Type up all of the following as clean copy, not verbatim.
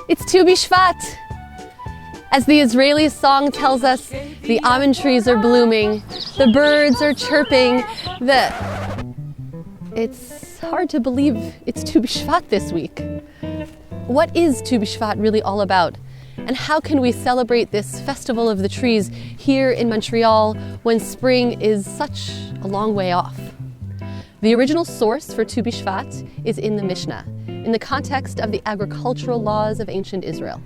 It's Tu Bishvat. As the Israeli song tells us, the almond trees are blooming, the birds are chirping, It's hard to believe it's Tu Bishvat this week. What is Tu Bishvat really all about? And how can we celebrate this festival of the trees here in Montreal when spring is such a long way off? The original source for Tu Bishvat is in the Mishnah, in the context of the agricultural laws of ancient Israel.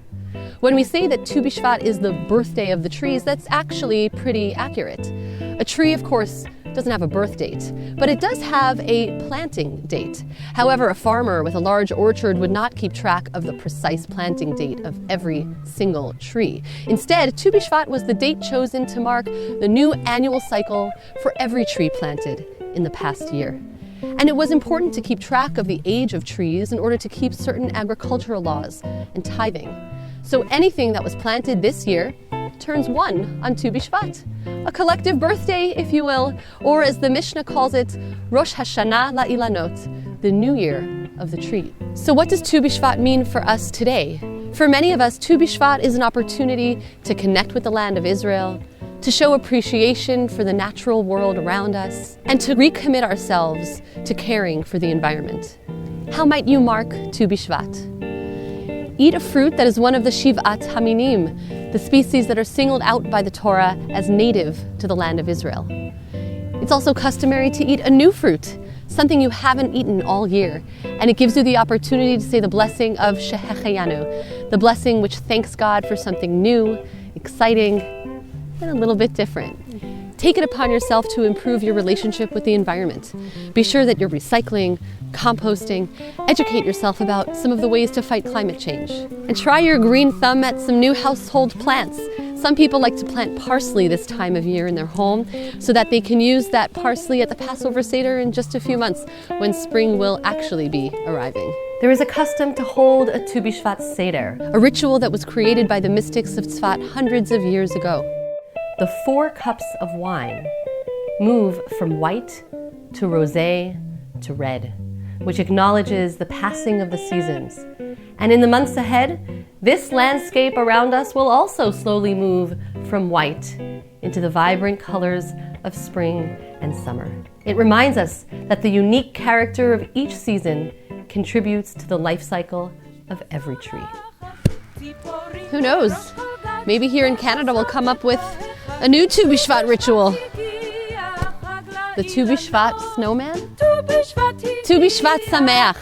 When we say that Tu Bishvat is the birthday of the trees, that's actually pretty accurate. A tree, of course, doesn't have a birth date, but it does have a planting date. However, a farmer with a large orchard would not keep track of the precise planting date of every single tree. Instead, Tu Bishvat was the date chosen to mark the new annual cycle for every tree planted in the past year. And it was important to keep track of the age of trees in order to keep certain agricultural laws and tithing. So anything that was planted this year turns one on Tu Bishvat, a collective birthday, if you will, or as the Mishnah calls it, Rosh Hashanah la'ilanot, the new year of the tree. So what does Tu Bishvat mean for us today? For many of us, Tu Bishvat is an opportunity to connect with the land of Israel, to show appreciation for the natural world around us, and to recommit ourselves to caring for the environment. How might you mark Tu Bishvat? Eat a fruit that is one of the Shivat Haminim, the species that are singled out by the Torah as native to the land of Israel. It's also customary to eat a new fruit, something you haven't eaten all year, and it gives you the opportunity to say the blessing of Shehecheyanu, the blessing which thanks God for something new, exciting, and a little bit different. Take it upon yourself to improve your relationship with the environment. Be sure that you're recycling, composting, educate yourself about some of the ways to fight climate change. And try your green thumb at some new household plants. Some people like to plant parsley this time of year in their home so that they can use that parsley at the Passover Seder in just a few months when spring will actually be arriving. There is a custom to hold a Tu Bishvat Seder, a ritual that was created by the mystics of Tzfat hundreds of years ago. The 4 cups of wine move from white to rosé to red, which acknowledges the passing of the seasons. And in the months ahead, this landscape around us will also slowly move from white into the vibrant colors of spring and summer. It reminds us that the unique character of each season contributes to the life cycle of every tree. Who knows? Maybe here in Canada we'll come up with a new Tu Bishvat ritual. The Tu Bishvat snowman? Tu Bishvat Sameach.